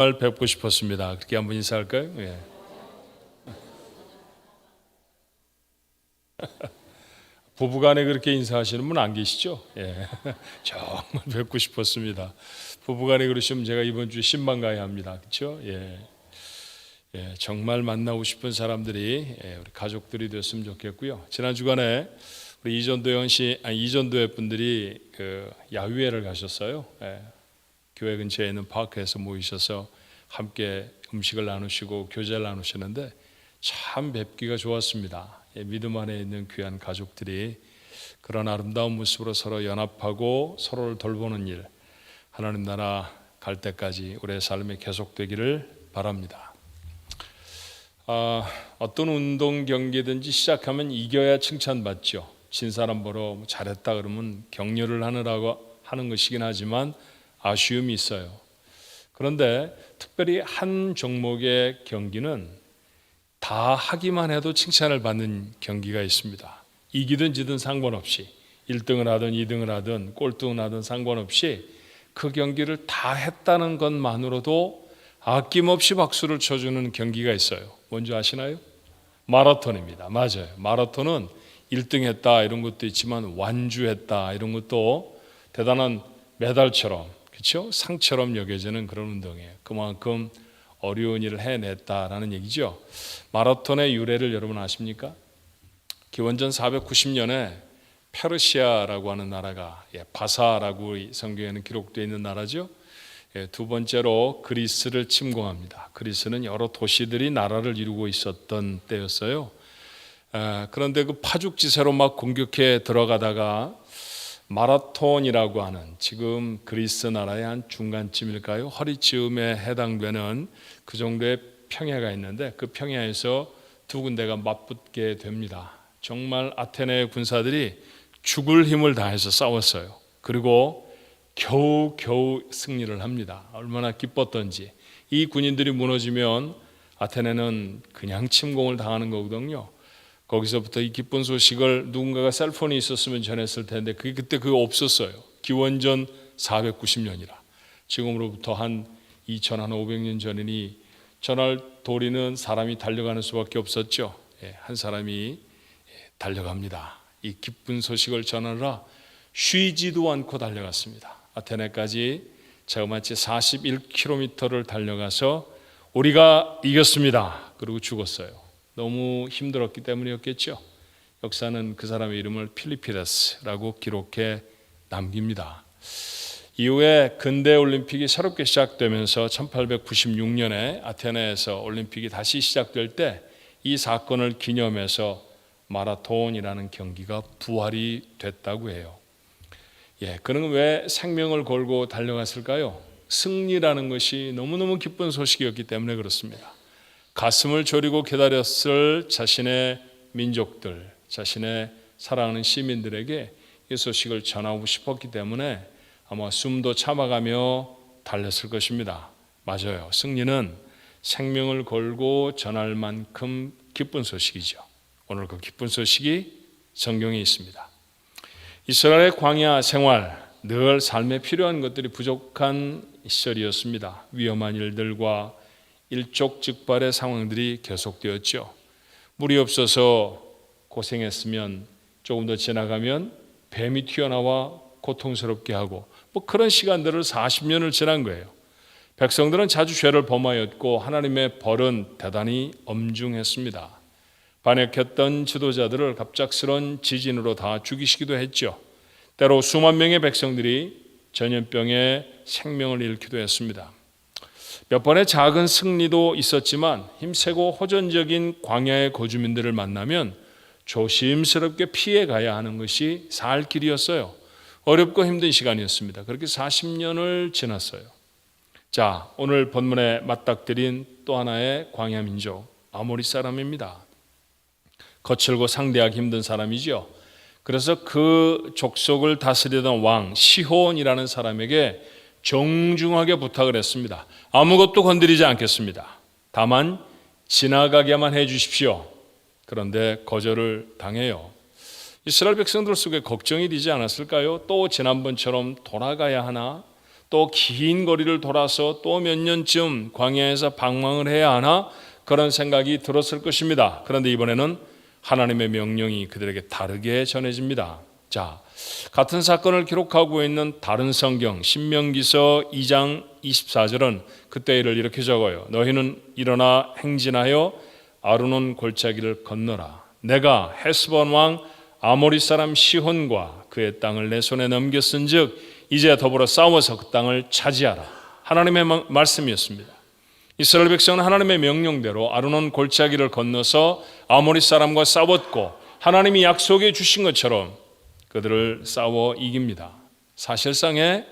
뵙고 싶었습니다. 그렇게 한번 인사할까요? 예. 부부간에 그렇게 인사하시는 분 안 계시죠? 예. 정말 뵙고 싶었습니다. 부부간에 그러시면 제가 이번 주에 신방 가야 합니다. 그렇죠? 예. 예, 정말 만나고 싶은 사람들이 우리 가족들이 됐으면 좋겠고요. 지난 주간에 우리 이전도회 분들이 그 야유회를 가셨어요. 예. 교회 근처에 있는 파크에서 모이셔서 함께 음식을 나누시고 교제를 나누시는데 참 뵙기가 좋았습니다. 믿음 안에 있는 귀한 가족들이 그런 아름다운 모습으로 서로 연합하고 서로를 돌보는 일, 하나님 나라 갈 때까지 우리의 삶에 계속되기를 바랍니다. 어떤 운동 경기든지 시작하면 이겨야 칭찬받죠. 진 사람 보러 잘했다 그러면 격려를 하는 것이긴 하지만 아쉬움이 있어요. 그런데 특별히 한 종목의 경기는 다 하기만 해도 칭찬을 받는 경기가 있습니다. 이기든 지든 상관없이 1등을 하든 2등을 하든 꼴등을 하든 상관없이 그 경기를 다 했다는 것만으로도 아낌없이 박수를 쳐주는 경기가 있어요. 뭔지 아시나요? 마라톤입니다. 맞아요. 마라톤은 1등 했다 이런 것도 있지만 완주했다 이런 것도 대단한 메달처럼, 그렇죠? 상처럼 여겨지는 그런 운동이에요. 그만큼 어려운 일을 해냈다라는 얘기죠. 마라톤의 유래를 여러분 아십니까? 기원전 490년에 페르시아라고 하는 나라가, 바사라고 성경에는 기록되어 있는 나라죠. 두 번째로 그리스를 침공합니다. 그리스는 여러 도시들이 나라를 이루고 있었던 때였어요. 그런데 그 파죽지세로 막 공격해 들어가다가 마라톤이라고 하는, 지금 그리스 나라의 한 중간쯤일까요? 허리쯤에 해당되는 그 정도의 평야가 있는데 그 평야에서 두 군데가 맞붙게 됩니다. 정말 아테네 군사들이 죽을 힘을 다해서 싸웠어요. 그리고 겨우 승리를 합니다. 얼마나 기뻤던지. 이 군인들이 무너지면 아테네는 그냥 침공을 당하는 거거든요. 거기서부터 이 기쁜 소식을 누군가가 셀폰이 있었으면 전했을 텐데 그때 그거 없었어요. 기원전 490년이라. 지금으로부터 한 2500년 전이니 전할 도리는 사람이 달려가는 수밖에 없었죠. 한 사람이 달려갑니다. 이 기쁜 소식을 전하느라 쉬지도 않고 달려갔습니다. 아테네까지 자그마치 41km를 달려가서 우리가 이겼습니다. 그리고 죽었어요. 너무 힘들었기 때문이었겠죠. 역사는 그 사람의 이름을 필리피데스라고 기록해 남깁니다. 이후에 근대 올림픽이 새롭게 시작되면서 1896년에 아테네에서 올림픽이 다시 시작될 때 이 사건을 기념해서 마라톤이라는 경기가 부활이 됐다고 해요. 그는 왜 생명을 걸고 달려갔을까요? 승리라는 것이 너무너무 기쁜 소식이었기 때문에 그렇습니다. 가슴을 졸이고 기다렸을 자신의 민족들, 자신의 사랑하는 시민들에게 이 소식을 전하고 싶었기 때문에 아마 숨도 참아가며 달렸을 것입니다. 맞아요. 승리는 생명을 걸고 전할 만큼 기쁜 소식이죠. 오늘 그 기쁜 소식이 성경에 있습니다. 이스라엘의 광야 생활, 늘 삶에 필요한 것들이 부족한 시절이었습니다. 위험한 일들과 일촉즉발의 상황들이 계속되었죠. 물이 없어서 고생했으면 조금 더 지나가면 뱀이 튀어나와 고통스럽게 하고 그런 시간들을 40년을 지난 거예요. 백성들은 자주 죄를 범하였고 하나님의 벌은 대단히 엄중했습니다. 반역했던 지도자들을 갑작스런 지진으로 다 죽이시기도 했죠. 때로 수만 명의 백성들이 전염병에 생명을 잃기도 했습니다. 몇 번의 작은 승리도 있었지만 힘세고 호전적인 광야의 거주민들을 만나면 조심스럽게 피해가야 하는 것이 살 길이었어요. 어렵고 힘든 시간이었습니다. 그렇게 40년을 지났어요. 자, 오늘 본문에 맞닥뜨린 또 하나의 광야 민족 아모리 사람입니다. 거칠고 상대하기 힘든 사람이죠. 그래서 그 족속을 다스리던 왕 시혼이라는 사람에게 정중하게 부탁을 했습니다. 아무것도 건드리지 않겠습니다. 다만 지나가게만 해 주십시오. 그런데 거절을 당해요. 이스라엘 백성들 속에 걱정이 되지 않았을까요? 또 지난번처럼 돌아가야 하나? 또 긴 거리를 돌아서 또 몇 년쯤 광야에서 방황을 해야 하나 그런 생각이 들었을 것입니다. 그런데 이번에는 하나님의 명령이 그들에게 다르게 전해집니다. 자, 같은 사건을 기록하고 있는 다른 성경 신명기서 2장 24절은 그때 일을 이렇게 적어요. 너희는 일어나 행진하여 아르논 골짜기를 건너라. 내가 헤스본 왕 아모리 사람 시혼과 그의 땅을 내 손에 넘겼은즉 이제 더불어 싸워서 그 땅을 차지하라. 하나님의 말씀이었습니다. 이스라엘 백성은 하나님의 명령대로 아르논 골짜기를 건너서 아모리 사람과 싸웠고 하나님이 약속해 주신 것처럼 그들을 싸워 이깁니다. 사실상의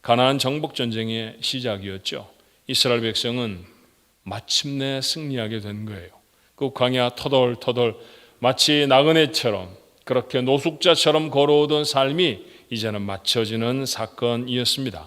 가나안 정복 전쟁의 시작이었죠. 이스라엘 백성은 마침내 승리하게 된 거예요. 그 광야 터덜터덜 마치 나그네처럼 그렇게 노숙자처럼 걸어오던 삶이 이제는 맞춰지는 사건이었습니다.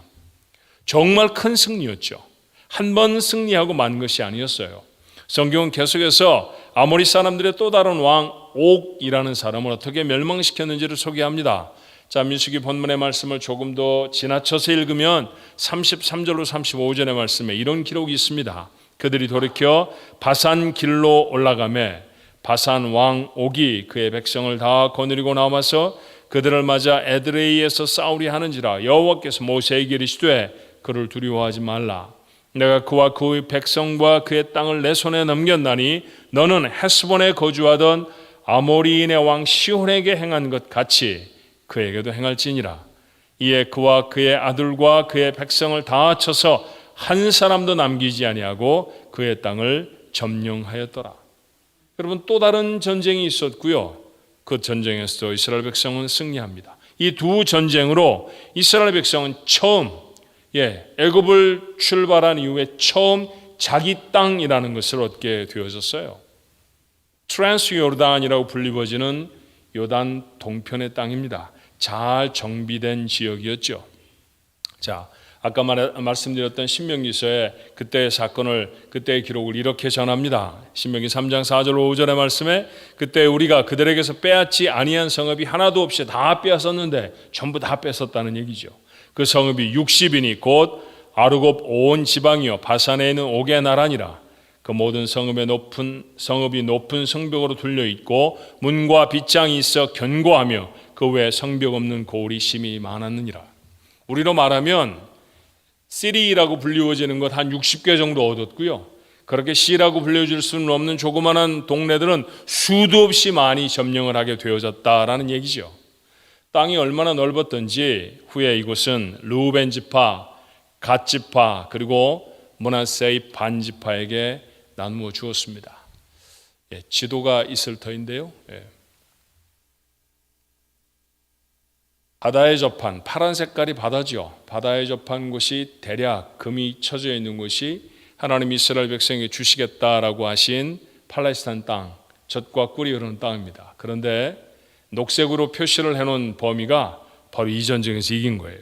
정말 큰 승리였죠. 한 번 승리하고 만 것이 아니었어요. 성경은 계속해서 아모리 사람들의 또 다른 왕 옥이라는 사람을 어떻게 멸망시켰는지를 소개합니다. 자, 민수기 본문의 말씀을 조금 더 지나쳐서 읽으면 33절로 35절의 말씀에 이런 기록이 있습니다. 그들이 돌이켜 바산 길로 올라가매 바산 왕 옥이 그의 백성을 다 거느리고 나와서 그들을 맞아 에드레이에서 싸우려 하는지라 여호와께서 모세에게 이르시되 그를 두려워하지 말라. 내가 그와 그의 백성과 그의 땅을 내 손에 넘겼나니 너는 헤스본에 거주하던 아모리인의 왕 시혼에게 행한 것 같이 그에게도 행할지니라. 이에 그와 그의 아들과 그의 백성을 다 쳐서 한 사람도 남기지 아니하고 그의 땅을 점령하였더라. 여러분, 또 다른 전쟁이 있었고요. 그 전쟁에서도 이스라엘 백성은 승리합니다. 이 두 전쟁으로 이스라엘 백성은 처음 애굽을 출발한 이후에 처음 자기 땅이라는 것을 얻게 되어졌어요. 트랜스 요르단이라고 불리워지는 요단 동편의 땅입니다. 잘 정비된 지역이었죠. 자, 아까 말씀드렸던 신명기서에 그때의 사건을, 그때의 기록을 이렇게 전합니다. 신명기 3장 4절 5절의 말씀에 그때 우리가 그들에게서 빼앗지 아니한 성읍이 하나도 없이 다 빼앗았는데 전부 다 뺏었다는 얘기죠. 그 성읍이 60이니 곧 아르곱 온 지방이요 바산에 있는 옥의 나라니라. 그 모든 성읍이 높은 성벽으로 둘려 있고 문과 빗장이 있어 견고하며 그 외에 성벽 없는 고을이 심히 많았느니라. 우리로 말하면 시리라고 불리워지는 것 한 60개 정도 얻었고요. 그렇게 시라고 불려줄 수는 없는 조그마한 동네들은 수도 없이 많이 점령을 하게 되어졌다라는 얘기죠. 땅이 얼마나 넓었던지 후에 이곳은 르우벤 지파, 갓 지파 그리고 므낫세의 반 지파에게 나누어 주었습니다. 지도가 있을 터인데요. 바다에 접한 파란 색깔이 바다죠. 바다에 접한 곳이 대략 금이 쳐져 있는 곳이 하나님 이스라엘 백성에게 주시겠다라고 하신 팔레스타인 땅, 젖과 꿀이 흐르는 땅입니다. 그런데 녹색으로 표시를 해놓은 범위가 바로 이 전쟁에서 이긴 거예요.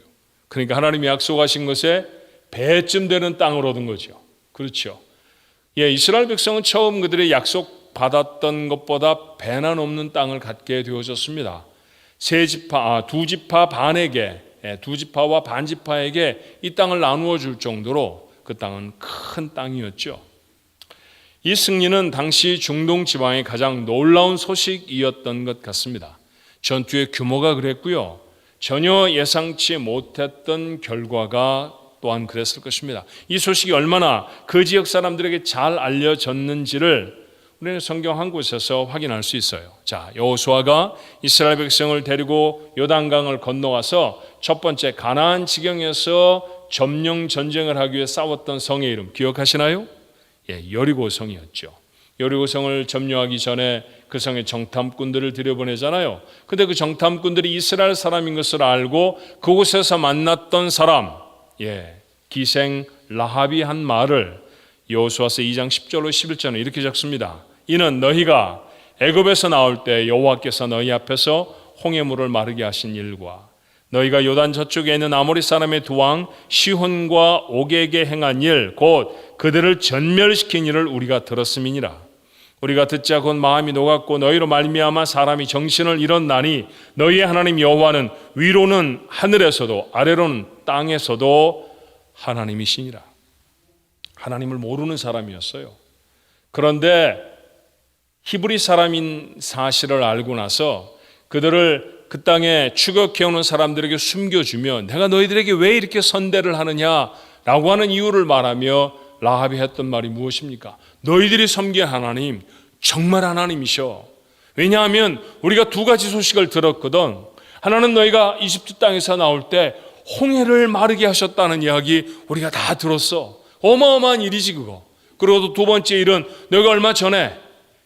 그러니까 하나님이 약속하신 것에 배쯤 되는 땅을 얻은 거죠. 그렇죠. 이스라엘 백성은 처음 그들의 약속 받았던 것보다 배나 넘는 땅을 갖게 되어졌습니다. 두 지파 반에게, 두 지파와 반 지파에게 이 땅을 나누어 줄 정도로 그 땅은 큰 땅이었죠. 이 승리는 당시 중동 지방의 가장 놀라운 소식이었던 것 같습니다. 전투의 규모가 그랬고요. 전혀 예상치 못했던 결과가 또한 그랬을 것입니다. 이 소식이 얼마나 그 지역 사람들에게 잘 알려졌는지를 우리는 성경 한 곳에서 확인할 수 있어요. 자, 여호수아가 이스라엘 백성을 데리고 요단강을 건너와서 첫 번째 가나안 지경에서 점령 전쟁을 하기 위해 싸웠던 성의 이름 기억하시나요? 여리고성이었죠. 여리고성을 점령하기 전에 그 성에 정탐꾼들을 들여보내잖아요. 근데 그 정탐꾼들이 이스라엘 사람인 것을 알고 그곳에서 만났던 사람, 기생 라합이 한 말을 여호수아서 2장 10절로 11절은 이렇게 적습니다. 이는 너희가 애굽에서 나올 때 여호와께서 너희 앞에서 홍해물을 마르게 하신 일과 너희가 요단 저쪽에 있는 아모리 사람의 두 왕 시혼과 옥에게 행한 일 곧 그들을 전멸시킨 일을 우리가 들었음이니라. 우리가 듣자 곧 마음이 녹았고 너희로 말미암아 사람이 정신을 잃었나니 너희의 하나님 여호와는 위로는 하늘에서도 아래로는 땅에서도 하나님이시니라. 하나님을 모르는 사람이었어요. 그런데 히브리 사람인 사실을 알고 나서 그들을 그 땅에 추격해오는 사람들에게 숨겨주며 내가 너희들에게 왜 이렇게 선대를 하느냐라고 하는 이유를 말하며 라합이 했던 말이 무엇입니까? 너희들이 섬긴 하나님 정말 하나님이셔. 왜냐하면 우리가 두 가지 소식을 들었거든. 하나는 너희가 이집트 땅에서 나올 때 홍해를 마르게 하셨다는 이야기 우리가 다 들었어. 어마어마한 일이지 그거. 그리고 두 번째 일은 너희가 얼마 전에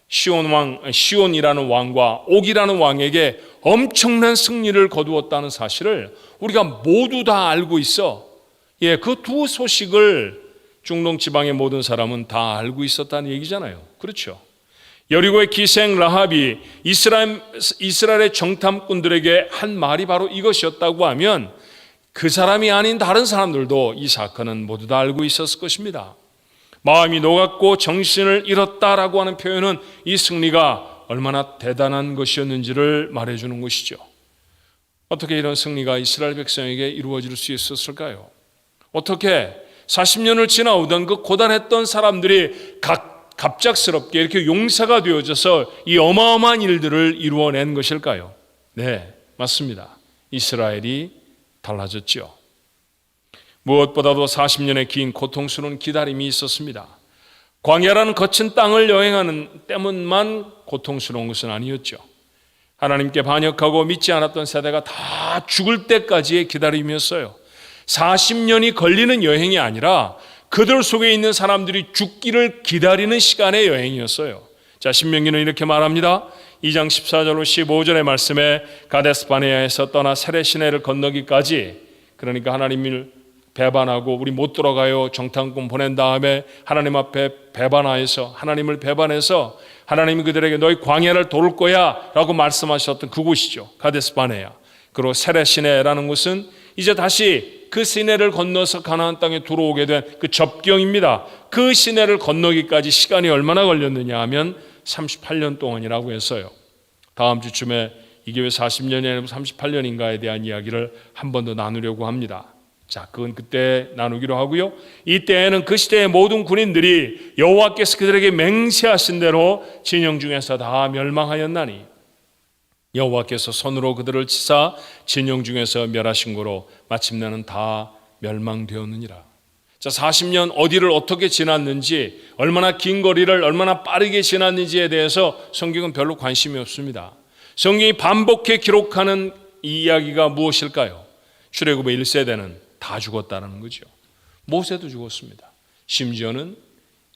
시온이라는 왕과 옥이라는 왕에게 엄청난 승리를 거두었다는 사실을 우리가 모두 다 알고 있어. 그 두 소식을 중동 지방의 모든 사람은 다 알고 있었다는 얘기잖아요. 그렇죠? 여리고의 기생 라합이 이스라엘의 정탐꾼들에게 한 말이 바로 이것이었다고 하면 그 사람이 아닌 다른 사람들도 이 사건은 모두 다 알고 있었을 것입니다. 마음이 녹았고 정신을 잃었다라고 하는 표현은 이 승리가 얼마나 대단한 것이었는지를 말해주는 것이죠. 어떻게 이런 승리가 이스라엘 백성에게 이루어질 수 있었을까요? 어떻게 40년을 지나오던 그 고단했던 사람들이 갑작스럽게 이렇게 용사가 되어져서 이 어마어마한 일들을 이루어낸 것일까요? 네, 맞습니다. 이스라엘이 달라졌죠. 무엇보다도 40년의 긴 고통스러운 기다림이 있었습니다. 광야라는 거친 땅을 여행하는 때문만 고통스러운 것은 아니었죠. 하나님께 반역하고 믿지 않았던 세대가 다 죽을 때까지의 기다림이었어요. 40년이 걸리는 여행이 아니라 그들 속에 있는 사람들이 죽기를 기다리는 시간의 여행이었어요. 자, 신명기는 이렇게 말합니다. 2장 14절로 15절의 말씀에 가데스 바네아에서 떠나 세레 시내를 건너기까지, 그러니까 하나님을 배반하고 우리 못 들어가요 정탐꾼 보낸 다음에 하나님 앞에 배반하여서 하나님을 배반해서 하나님이 그들에게 너희 광야를 돌을 거야 라고 말씀하셨던 그곳이죠. 가데스 바네아. 그리고 세레 시내라는 곳은 이제 다시 그 시내를 건너서 가나안 땅에 들어오게 된 그 접경입니다. 그 시내를 건너기까지 시간이 얼마나 걸렸느냐 하면 38년 동안이라고 했어요. 다음 주쯤에 이게 왜 40년이 아니고 38년인가에 대한 이야기를 한 번 더 나누려고 합니다. 자, 그건 그때 나누기로 하고요. 이때에는 그 시대의 모든 군인들이 여호와께서 그들에게 맹세하신 대로 진영 중에서 다 멸망하였나니 여호와께서 손으로 그들을 치사 진영 중에서 멸하신 거로 마침내는 다 멸망되었느니라. 자, 40년 어디를 어떻게 지났는지, 얼마나 긴 거리를 얼마나 빠르게 지났는지에 대해서 성경은 별로 관심이 없습니다. 성경이 반복해 기록하는 이 이야기가 무엇일까요? 출애굽의 1세대는 다 죽었다는 거죠. 모세도 죽었습니다. 심지어는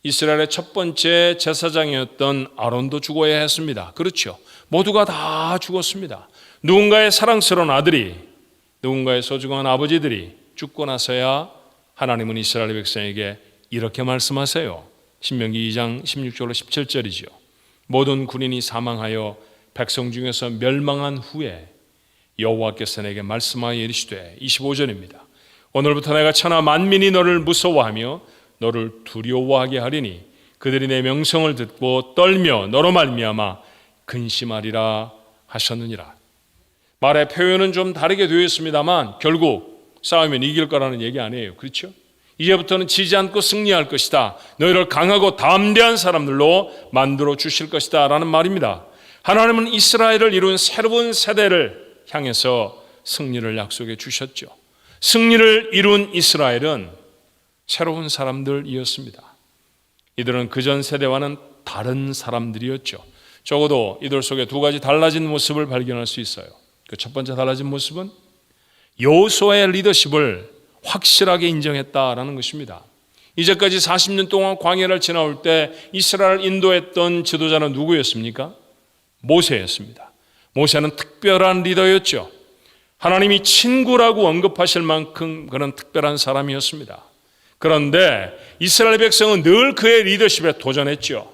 이스라엘의 첫 번째 제사장이었던 아론도 죽어야 했습니다. 그렇죠. 모두가 다 죽었습니다. 누군가의 사랑스러운 아들이, 누군가의 소중한 아버지들이 죽고 나서야 하나님은 이스라엘 백성에게 이렇게 말씀하세요. 신명기 2장 16절로 17절이죠. 모든 군인이 사망하여 백성 중에서 멸망한 후에 여호와께서 내게 말씀하여 이르시되, 25절입니다. 오늘부터 내가 천하 만민이 너를 무서워하며 너를 두려워하게 하리니 그들이 내 명성을 듣고 떨며 너로 말미암아 근심하리라 하셨느니라. 말의 표현은 좀 다르게 되어 있습니다만 결국 싸우면 이길 거라는 얘기 아니에요. 그렇죠? 이제부터는 지지 않고 승리할 것이다. 너희를 강하고 담대한 사람들로 만들어 주실 것이다 라는 말입니다. 하나님은 이스라엘을 이룬 새로운 세대를 향해서 승리를 약속해 주셨죠. 승리를 이룬 이스라엘은 새로운 사람들이었습니다. 이들은 그전 세대와는 다른 사람들이었죠. 적어도 이들 속에 두 가지 달라진 모습을 발견할 수 있어요. 그 첫 번째 달라진 모습은 여호수아의 리더십을 확실하게 인정했다라는 것입니다. 이제까지 40년 동안 광야를 지나올 때 이스라엘을 인도했던 지도자는 누구였습니까? 모세였습니다. 모세는 특별한 리더였죠. 하나님이 친구라고 언급하실 만큼 그런 특별한 사람이었습니다. 그런데 이스라엘 백성은 늘 그의 리더십에 도전했죠.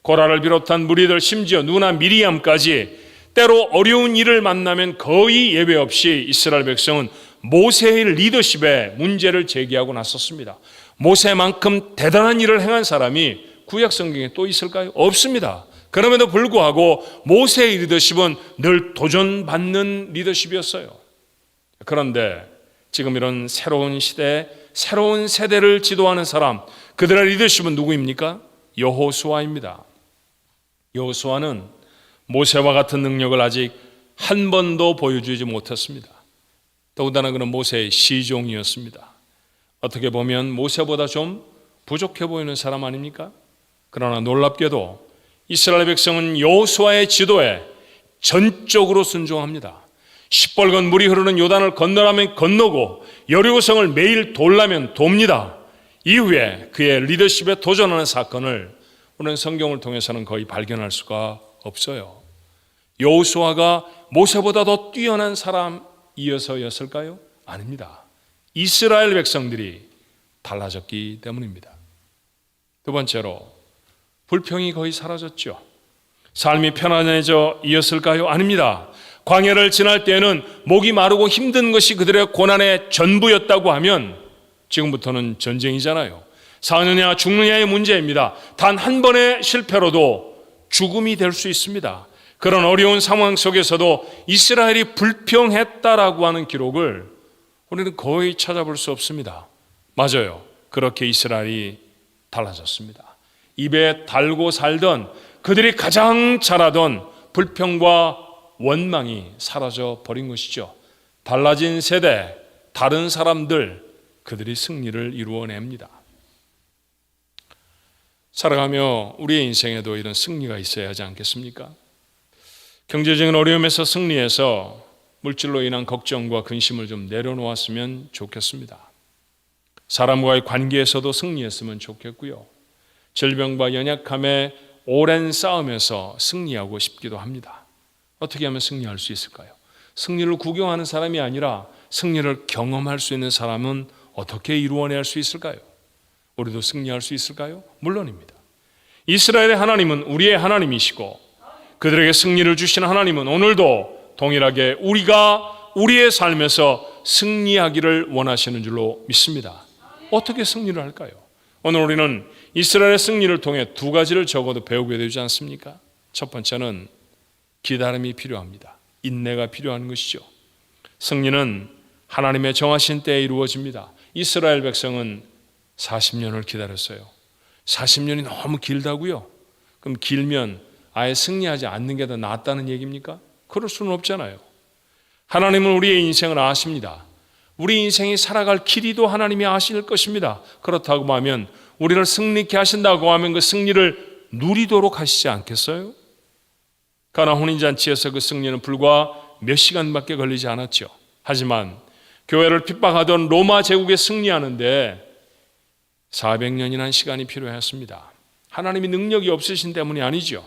고라를 비롯한 무리들, 심지어 누나 미리암까지 때로 어려운 일을 만나면 거의 예외 없이 이스라엘 백성은 모세의 리더십에 문제를 제기하고 나섰습니다. 모세만큼 대단한 일을 행한 사람이 구약 성경에 또 있을까요? 없습니다. 그럼에도 불구하고 모세의 리더십은 늘 도전받는 리더십이었어요. 그런데 지금 이런 새로운 시대에 새로운 세대를 지도하는 사람, 그들의 리더십은 누구입니까? 여호수아입니다. 여호수아는 모세와 같은 능력을 아직 한 번도 보여주지 못했습니다. 더군다나 그는 모세의 시종이었습니다. 어떻게 보면 모세보다 좀 부족해 보이는 사람 아닙니까? 그러나 놀랍게도 이스라엘 백성은 여호수아의 지도에 전적으로 순종합니다. 시뻘건 물이 흐르는 요단을 건너라면 건너고 여리고성을 매일 돌라면 돕니다. 이후에 그의 리더십에 도전하는 사건을 우리는 성경을 통해서는 거의 발견할 수가 없어요. 여호수아가 모세보다 더 뛰어난 사람이어서였을까요? 아닙니다. 이스라엘 백성들이 달라졌기 때문입니다. 두 번째로 불평이 거의 사라졌죠. 삶이 편안해져 이었을까요? 아닙니다. 광야를 지날 때에는 목이 마르고 힘든 것이 그들의 고난의 전부였다고 하면 지금부터는 전쟁이잖아요. 사느냐 죽느냐의 문제입니다. 단 한 번의 실패로도 죽음이 될 수 있습니다. 그런 어려운 상황 속에서도 이스라엘이 불평했다라고 하는 기록을 우리는 거의 찾아볼 수 없습니다. 맞아요. 그렇게 이스라엘이 달라졌습니다. 입에 달고 살던 그들이 가장 잘하던 불평과 원망이 사라져 버린 것이죠. 달라진 세대, 다른 사람들, 그들이 승리를 이루어냅니다. 살아가며 우리의 인생에도 이런 승리가 있어야 하지 않겠습니까? 경제적인 어려움에서 승리해서 물질로 인한 걱정과 근심을 좀 내려놓았으면 좋겠습니다. 사람과의 관계에서도 승리했으면 좋겠고요. 질병과 연약함의 오랜 싸움에서 승리하고 싶기도 합니다. 어떻게 하면 승리할 수 있을까요? 승리를 구경하는 사람이 아니라 승리를 경험할 수 있는 사람은 어떻게 이루어낼 수 있을까요? 우리도 승리할 수 있을까요? 물론입니다. 이스라엘의 하나님은 우리의 하나님이시고 그들에게 승리를 주시는 하나님은 오늘도 동일하게 우리가 우리의 삶에서 승리하기를 원하시는 줄로 믿습니다. 어떻게 승리를 할까요? 오늘 우리는 이스라엘의 승리를 통해 두 가지를 적어도 배우게 되지 않습니까? 첫 번째는 기다림이 필요합니다. 인내가 필요한 것이죠. 승리는 하나님의 정하신 때에 이루어집니다. 이스라엘 백성은 40년을 기다렸어요. 40년이 너무 길다고요? 그럼 길면 아예 승리하지 않는 게 더 낫다는 얘기입니까? 그럴 수는 없잖아요. 하나님은 우리의 인생을 아십니다. 우리 인생이 살아갈 길이도 하나님이 아실 것입니다. 그렇다고 하면 우리를 승리케 하신다고 하면 그 승리를 누리도록 하시지 않겠어요? 가나 혼인잔치에서 그 승리는 불과 몇 시간밖에 걸리지 않았죠. 하지만 교회를 핍박하던 로마 제국에 승리하는데 400년이라는 시간이 필요했습니다. 하나님이 능력이 없으신 때문이 아니죠.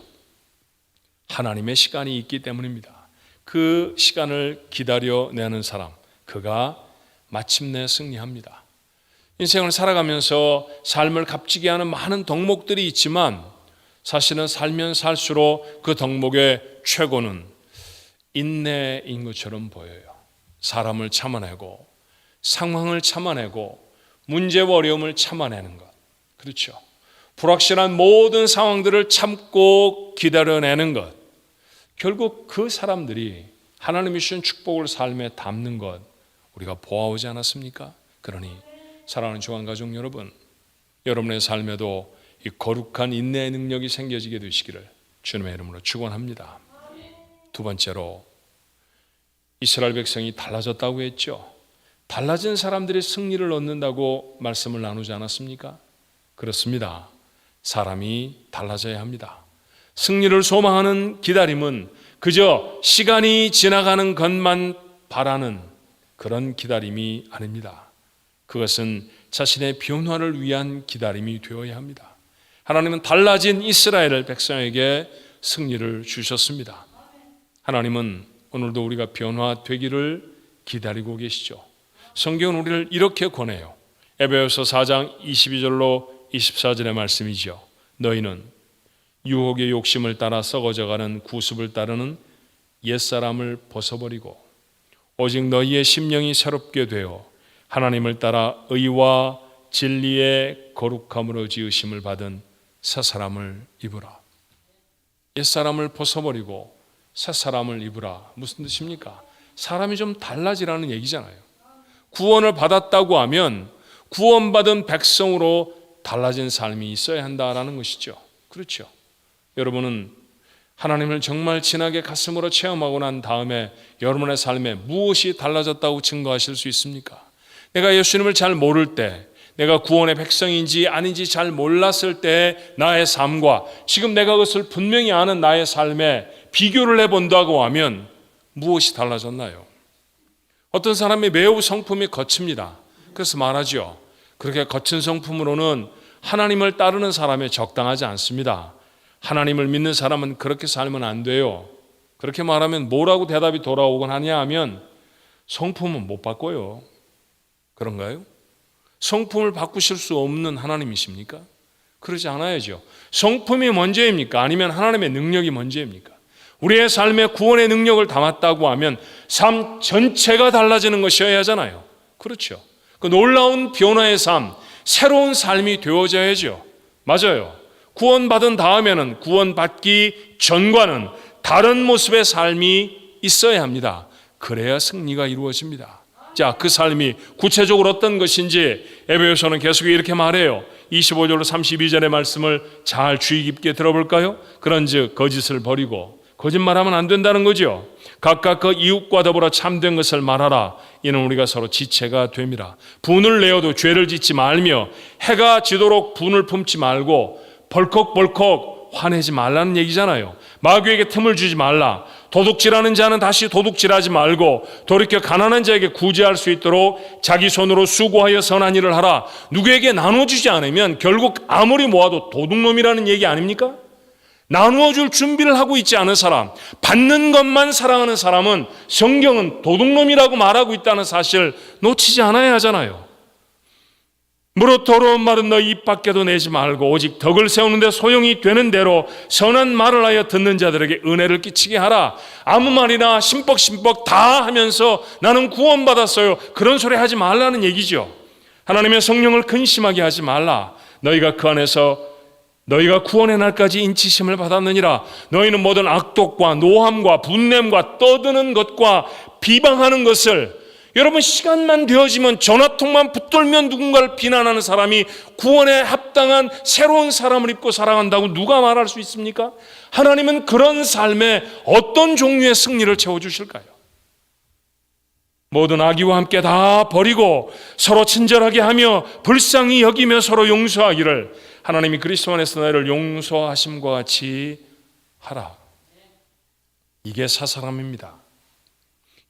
하나님의 시간이 있기 때문입니다. 그 시간을 기다려내는 사람, 그가 마침내 승리합니다. 인생을 살아가면서 삶을 값지게 하는 많은 덕목들이 있지만 사실은 살면 살수록 그 덕목의 최고는 인내인 것처럼 보여요. 사람을 참아내고 상황을 참아내고 문제와 어려움을 참아내는 것, 그렇죠. 불확실한 모든 상황들을 참고 기다려내는 것, 결국 그 사람들이 하나님이 주신 축복을 삶에 담는 것 우리가 보아오지 않았습니까? 그러니 사랑하는 조한가족 여러분, 여러분의 삶에도 이 거룩한 인내의 능력이 생겨지게 되시기를 주님의 이름으로 축원합니다. 두 번째로 이스라엘 백성이 달라졌다고 했죠. 달라진 사람들이 승리를 얻는다고 말씀을 나누지 않았습니까? 그렇습니다. 사람이 달라져야 합니다. 승리를 소망하는 기다림은 그저 시간이 지나가는 것만 바라는 그런 기다림이 아닙니다. 그것은 자신의 변화를 위한 기다림이 되어야 합니다. 하나님은 달라진 이스라엘 백성에게 승리를 주셨습니다. 하나님은 오늘도 우리가 변화되기를 기다리고 계시죠. 성경은 우리를 이렇게 권해요. 에베소서 4장 22절로 24절의 말씀이죠. 너희는 유혹의 욕심을 따라 썩어져가는 구습을 따르는 옛사람을 벗어버리고 오직 너희의 심령이 새롭게 되어 하나님을 따라 의와 진리의 거룩함으로 지으심을 받은 새사람을 입으라. 옛사람을 벗어버리고 새사람을 입으라. 무슨 뜻입니까? 사람이 좀 달라지라는 얘기잖아요. 구원을 받았다고 하면 구원받은 백성으로 달라진 삶이 있어야 한다라는 것이죠. 그렇죠. 여러분은 하나님을 정말 진하게 가슴으로 체험하고 난 다음에 여러분의 삶에 무엇이 달라졌다고 증거하실 수 있습니까? 내가 예수님을 잘 모를 때, 내가 구원의 백성인지 아닌지 잘 몰랐을 때 나의 삶과 지금 내가 그것을 분명히 아는 나의 삶에 비교를 해본다고 하면 무엇이 달라졌나요? 어떤 사람이 매우 성품이 거칩니다. 그래서 말하죠. 그렇게 거친 성품으로는 하나님을 따르는 사람에 적당하지 않습니다. 하나님을 믿는 사람은 그렇게 살면 안 돼요. 그렇게 말하면 뭐라고 대답이 돌아오곤 하냐 하면 성품은 못 바꿔요. 그런가요? 성품을 바꾸실 수 없는 하나님이십니까? 그러지 않아야죠. 성품이 먼저입니까? 아니면 하나님의 능력이 먼저입니까? 우리의 삶에 구원의 능력을 담았다고 하면 삶 전체가 달라지는 것이어야 하잖아요. 그렇죠. 그 놀라운 변화의 삶, 새로운 삶이 되어져야죠. 맞아요. 구원받은 다음에는 구원받기 전과는 다른 모습의 삶이 있어야 합니다. 그래야 승리가 이루어집니다. 자, 그 삶이 구체적으로 어떤 것인지 에베소서는 계속 이렇게 말해요. 25절로 32절의 말씀을 잘 주의 깊게 들어볼까요? 그런즉 거짓을 버리고, 거짓말하면 안 된다는 거죠. 각각 그 이웃과 더불어 참된 것을 말하라. 이는 우리가 서로 지체가 됨이라. 분을 내어도 죄를 짓지 말며 해가 지도록 분을 품지 말고 벌컥벌컥 화내지 말라는 얘기잖아요. 마귀에게 틈을 주지 말라. 도둑질하는 자는 다시 도둑질하지 말고 돌이켜 가난한 자에게 구제할 수 있도록 자기 손으로 수고하여 선한 일을 하라. 누구에게 나눠주지 않으면 결국 아무리 모아도 도둑놈이라는 얘기 아닙니까? 나누어줄 준비를 하고 있지 않은 사람, 받는 것만 사랑하는 사람은 성경은 도둑놈이라고 말하고 있다는 사실 놓치지 않아야 하잖아요. 무릇 더러운 말은 너희 입 밖에도 내지 말고 오직 덕을 세우는데 소용이 되는 대로 선한 말을 하여 듣는 자들에게 은혜를 끼치게 하라. 아무 말이나 심뻑심뻑 다 하면서 나는 구원받았어요, 그런 소리 하지 말라는 얘기죠. 하나님의 성령을 근심하게 하지 말라. 너희가 그 안에서 너희가 구원의 날까지 인치심을 받았느니라. 너희는 모든 악독과 노함과 분냄과 떠드는 것과 비방하는 것을, 여러분 시간만 되어지면 전화통만 붙들면 누군가를 비난하는 사람이 구원에 합당한 새로운 사람을 입고 살아간다고 누가 말할 수 있습니까? 하나님은 그런 삶에 어떤 종류의 승리를 채워주실까요? 모든 악의와 함께 다 버리고 서로 친절하게 하며 불쌍히 여기며 서로 용서하기를 하나님이 그리스도 안에서 너희를 용서하심과 같이 하라. 이게 사사람입니다.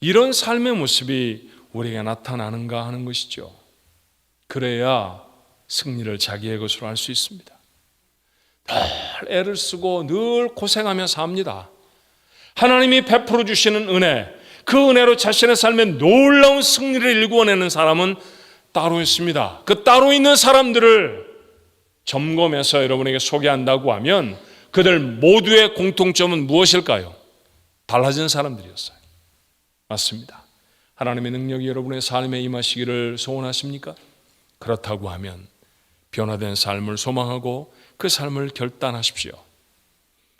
이런 삶의 모습이 우리에게 나타나는가 하는 것이죠. 그래야 승리를 자기의 것으로 할 수 있습니다. 늘 애를 쓰고 늘 고생하며 삽니다. 하나님이 베풀어 주시는 은혜, 그 은혜로 자신의 삶에 놀라운 승리를 일구어내는 사람은 따로 있습니다. 그 따로 있는 사람들을 점검해서 여러분에게 소개한다고 하면 그들 모두의 공통점은 무엇일까요? 달라진 사람들이었어요. 맞습니다. 하나님의 능력이 여러분의 삶에 임하시기를 소원하십니까? 그렇다고 하면 변화된 삶을 소망하고 그 삶을 결단하십시오.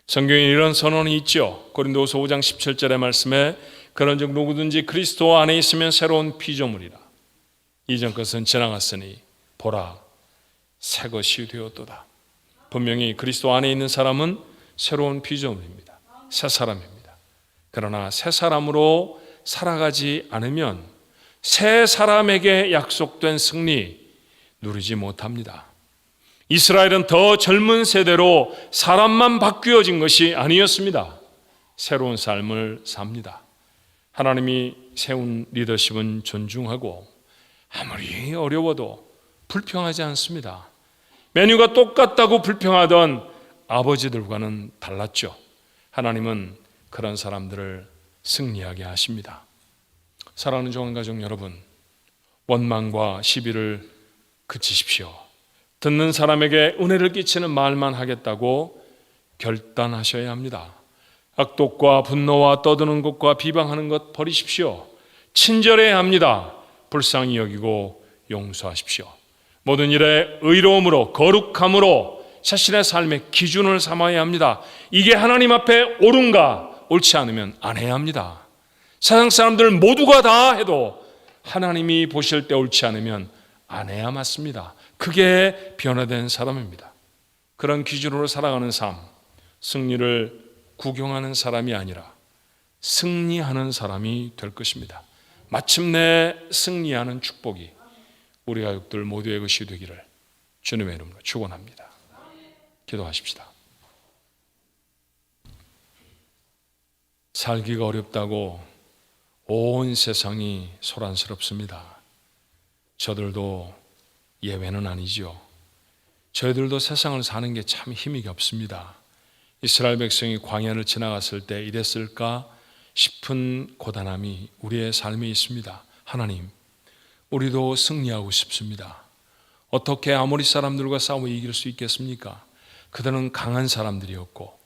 성경에 이런 선언이 있죠. 고린도후서 5장 17절의 말씀에 그런즉 누구든지 그리스도 안에 있으면 새로운 피조물이라. 이전 것은 지나갔으니 보라 새 것이 되었도다. 분명히 그리스도 안에 있는 사람은 새로운 피조물입니다. 새 사람입니다. 그러나 새 사람으로 살아가지 않으면 새 사람에게 약속된 승리 누리지 못합니다. 이스라엘은 더 젊은 세대로 사람만 바뀌어진 것이 아니었습니다. 새로운 삶을 삽니다. 하나님이 세운 리더십은 존중하고 아무리 어려워도 불평하지 않습니다. 메뉴가 똑같다고 불평하던 아버지들과는 달랐죠. 하나님은 그런 사람들을 승리하게 하십니다. 사랑하는 종안가족 여러분, 원망과 시비를 그치십시오. 듣는 사람에게 은혜를 끼치는 말만 하겠다고 결단하셔야 합니다. 악독과 분노와 떠드는 것과 비방하는 것 버리십시오. 친절해야 합니다. 불쌍히 여기고 용서하십시오. 모든 일에 의로움으로 거룩함으로 자신의 삶의 기준을 삼아야 합니다. 이게 하나님 앞에 옳은가? 옳지 않으면 안 해야 합니다. 세상 사람들 모두가 다 해도 하나님이 보실 때 옳지 않으면 안 해야 맞습니다. 그게 변화된 사람입니다. 그런 기준으로 살아가는 삶, 승리를 구경하는 사람이 아니라 승리하는 사람이 될 것입니다. 마침내 승리하는 축복이 우리 가족들 모두의 것이 되기를 주님의 이름으로 축원합니다. 기도하십시다. 살기가 어렵다고 온 세상이 소란스럽습니다. 저들도 예외는 아니죠. 저희들도 세상을 사는 게 참 힘이 없습니다. 이스라엘 백성이 광야를 지나갔을 때 이랬을까 싶은 고단함이 우리의 삶에 있습니다. 하나님, 우리도 승리하고 싶습니다. 어떻게 아모리 사람들과 싸워 이길 수 있겠습니까? 그들은 강한 사람들이었고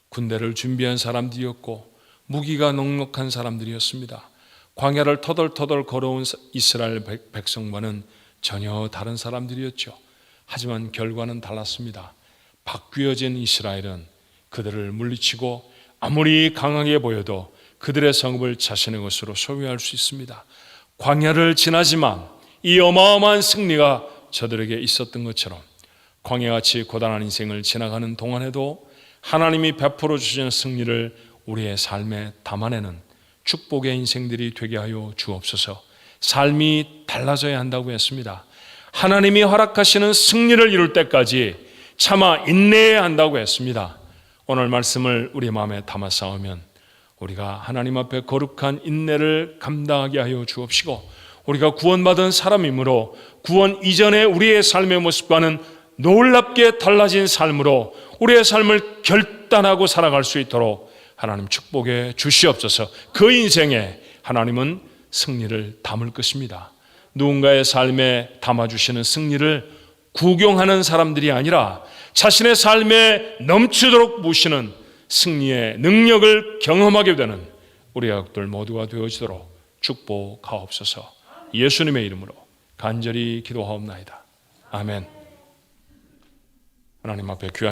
군대를 준비한 사람들이었고 무기가 넉넉한 사람들이었습니다. 광야를 터덜터덜 걸어온 이스라엘 백성과는 전혀 다른 사람들이었죠. 하지만 결과는 달랐습니다. 바뀌어진 이스라엘은 그들을 물리치고 아무리 강하게 보여도 그들의 성읍을 자신의 것으로 소유할 수 있습니다. 광야를 지나지만 이 어마어마한 승리가 저들에게 있었던 것처럼 광야같이 고단한 인생을 지나가는 동안에도 하나님이 베풀어 주신 승리를 우리의 삶에 담아내는 축복의 인생들이 되게 하여 주옵소서. 삶이 달라져야 한다고 했습니다. 하나님이 허락하시는 승리를 이룰 때까지 참아 인내해야 한다고 했습니다. 오늘 말씀을 우리 마음에 담아 싸우면 우리가 하나님 앞에 거룩한 인내를 감당하게 하여 주옵시고, 우리가 구원받은 사람이므로 구원 이전의 우리의 삶의 모습과는 놀랍게 달라진 삶으로 우리의 삶을 결단하고 살아갈 수 있도록 하나님 축복해 주시옵소서. 그 인생에 하나님은 승리를 담을 것입니다. 누군가의 삶에 담아주시는 승리를 구경하는 사람들이 아니라 자신의 삶에 넘치도록 부으시는 승리의 능력을 경험하게 되는 우리 가족들 모두가 되어지도록 축복하옵소서. 예수님의 이름으로 간절히 기도하옵나이다. 아멘. 하나님 앞에 귀한